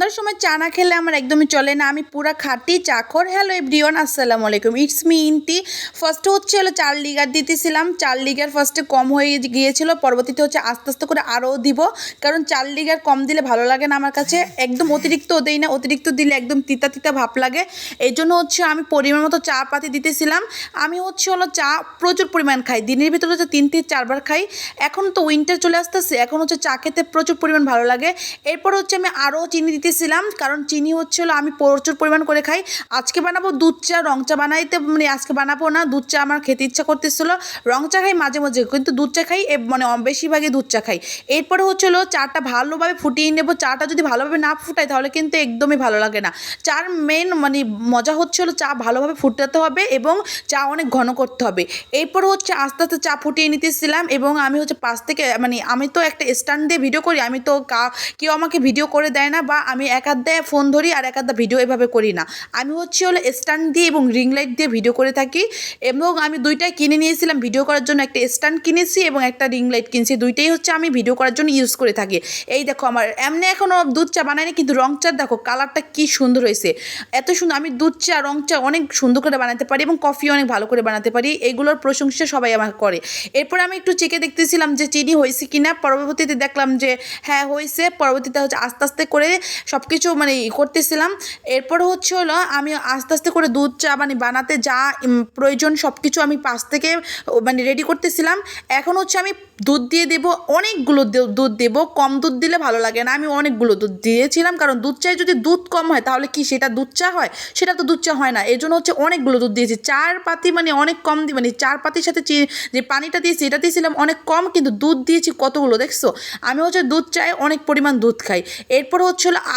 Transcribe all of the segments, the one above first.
সন্ধ্যার সময় চা না খেলে আমার একদমই চলে না। আমি পুরা খাঁটি চাখর। হ্যালো এভরিওয়ান, আসসালামু আলাইকুম, ইটস মি ইন্টি। ফার্স্টে হচ্ছে 4 লিটার দিতেছিলাম। 4 লিটার ফার্স্টে কম হয়ে গিয়েছিল, পরবর্তীতে হচ্ছে আস্তে আস্তে করে আরও দিব, কারণ 4 লিটার কম দিলে ভালো লাগে না আমার কাছে। একদম অতিরিক্ত দেই না, অতিরিক্ত দিলে একদম তিতা তিতা ভাব লাগে। এই জন্য হচ্ছে আমি পরিমাণ মতো চা পাতি দিতেছিলাম। আমি হচ্ছে চা প্রচুর পরিমাণ খাই, দিনের ভিতরে হচ্ছে 3 থেকে 4 বার খাই। এখন তো উইন্টার চলে আসতেছে, এখন হচ্ছে চা খেতে প্রচুর পরিমাণ ভালো লাগে। এরপর হচ্ছে আমি আরও চিনি দিতেছিলাম, কারণ চিনি হচ্ছে আমি প্রচুর পরিমাণ করে খাই। আজকে বানাবো দুধ চা, রং চা বানাইতে আজকে বানাবো না। দুধ চা আমার খেতে ইচ্ছা করতেছিল। রং চা খাই মাঝে মাঝে, কিন্তু দুধ চা খাই বেশিরভাগই দুধ চা খাই। এরপরে চাটা ভালোভাবে ফুটিয়ে নেবো। চাটা যদি ভালোভাবে না ফুটাই তাহলে কিন্তু একদমই ভালো লাগে না। চার মেন মজা চা ভালোভাবে ফুটাতে হবে এবং চা অনেক ঘন করতে হবে। এরপর আস্তে আস্তে চা ফুটিয়ে নিতেছিলাম এবং আমি পাশ থেকে আমি তো একটা স্ট্যান্ড দিয়ে ভিডিও করি। আমি তো কেউ আমাকে ভিডিও করে দেয় না, বা আমি এক হাত দিয়ে ফোন ধরি আর এক হাত দিয়ে ভিডিও এভাবে করি না। আমি স্ট্যান্ড দিয়ে এবং রিং লাইট দিয়ে ভিডিও করে থাকি, এবং আমি দুইটাই কিনে নিয়েছিলাম ভিডিও করার জন্য। একটা স্ট্যান্ড কিনেছি এবং একটা রিং লাইট কিনছি, দুইটাই আমি ভিডিও করার জন্য ইউজ করে থাকি। এই দেখো, আমার এমনি এখনও দুধ চা বানাইনি, কিন্তু রং চা দেখো কালারটা কি সুন্দর হয়েছে, এত সুন্দর। আমি দুধ চা রং চা অনেক সুন্দর করে বানাতে পারি এবং কফি অনেক ভালো করে বানাতে পারি। এইগুলোর প্রশংসা সবাই আমাকে করে। এরপর আমি একটু চেকে দেখতেছিলাম যে চিনি হয়েছে কিনা। পরবর্তীতে দেখলাম যে হ্যাঁ হয়েছে। পরবর্তীতে আস্তে আস্তে করে সব কিছু করতেছিলাম। এরপর আমি আস্তে আস্তে করে দুধ চা বানাতে যা প্রয়োজন সব কিছু আমি পাশ থেকে রেডি করতেছিলাম। এখন আমি দুধ দিয়ে দেবো, অনেকগুলো দুধ দেবো। কম দুধ দিলে ভালো লাগে না, আমি অনেকগুলো দুধ দিয়েছিলাম, কারণ দুধ চায় যদি দুধ কম হয় তাহলে কি সেটা দুধ চা হয়? সেটা তো দুধ চা হয় না। এই জন্য অনেকগুলো দুধ দিয়েছি। 4 পাতি অনেক কম দিই, 4 পাতির সাথে যে পানিটা দিয়েছি এটা দিয়েছিলাম অনেক কম, কিন্তু দুধ দিয়েছি কতগুলো দেখছো। আমি দুধ চাই, অনেক পরিমাণ দুধ খাই। এরপর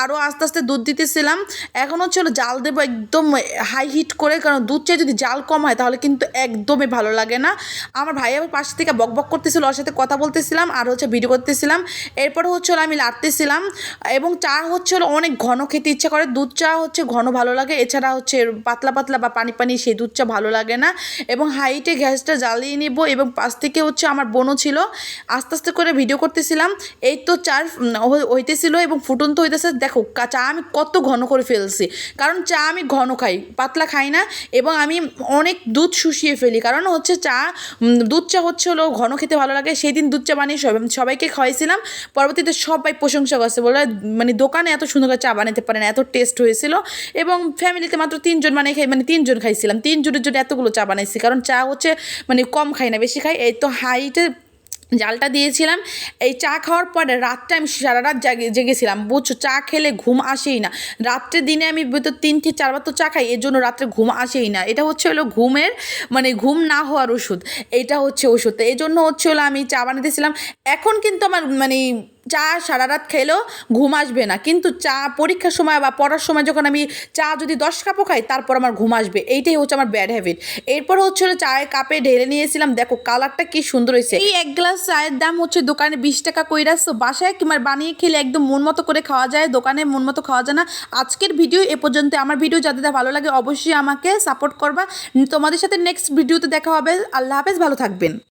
আরও আস্তে আস্তে দুধ দিতেছিলাম। এখন জাল দেবো একদম হাই হিট করে, কারণ দুধ চাই যদি জাল কম হয় তাহলে কিন্তু একদমই ভালো লাগে না। আমার ভাই আমার পাশ থেকে বক বক করতেছিল, ওর সাথে কথা বলতেছিলাম আর ভিডিও করতেছিলাম। এরপর আমি লাড়তেছিলাম, এবং চা অনেক ঘন খেতে ইচ্ছা করে। দুধ চা ঘন ভালো লাগে, এছাড়া পাতলা পাতলা বা পানি পানি সেই দুধ চা ভালো লাগে না। এবং হাইটে গ্যাসটা জ্বালিয়ে নিব, এবং পাশ থেকে আমার বোনও ছিল, আস্তে আস্তে করে ভিডিও করতেছিলাম। এই তো চা হইতেছিল এবং ফুটন্ত হইতেছে। দেখো চা আমি কত ঘন করে ফেলছি, কারণ চা আমি ঘন খাই, পাতলা খাই না। এবং আমি অনেক দুধ শুষিয়ে ফেলি, কারণ চা দুধ চা ঘন খেতে ভালো লাগে। সেই দিন দুধ চা বানিয়ে সবাইকে খাওয়াইছিলাম। পরবর্তীতে সবাই প্রশংসা করছে, বলে দোকানে এত সুন্দর করে চা বানাতে পারে না, এত টেস্ট হয়েছিল। এবং ফ্যামিলিতে মাত্র 3 জন খাই, 3 জন খাইছিলাম। 3 জনের জন্য এতগুলো চা বানাইছি, কারণ চা কম খাই না, বেশি খাই। এই তো হাইটে জালটা দিয়েছিলাম। এই চা খাওয়ার পরে রাতটা আমি সারা রাত জেগেছিলাম, বুঝছো। চা খেলে ঘুম আসেই না রাত্রে। দিনে আমি 3 থেকে 4 বার তো চা খাই, এর জন্য রাত্রে ঘুম আসেই না। এটা ঘুমের ঘুম না হওয়ার ওষুধ, এইটা ওষুধ। এই জন্য আমি চা বানাতেছিলাম। এখন কিন্তু আমার চা সারা রাত খেলেও ঘুম আসবে না, কিন্তু চা পরীক্ষার সময় বা পড়ার সময় যখন আমি চা যদি 10 কাপও খাই তারপর আমার ঘুম আসবে। এইটাই আমার ব্যাড হ্যাবিট। এরপর চায়ের কাপে ঢেলে নিয়েছিলাম। দেখো কালারটা কি সুন্দর হয়েছে। এই 1 গ্লাস চায়ের দাম দোকানে 20 টাকা কইরা। তো বাসায় বানিয়ে খেলে একদম মন মতো করে খাওয়া যায়, দোকানে মন মতো খাওয়া যায় না। আজকের ভিডিও এ পর্যন্ত। আমার ভিডিও যাদের ভালো লাগে অবশ্যই আমাকে সাপোর্ট করবা। তোমাদের সাথে নেক্সট ভিডিওতে দেখা হবে। আল্লাহ হাফেজ, ভালো থাকবেন।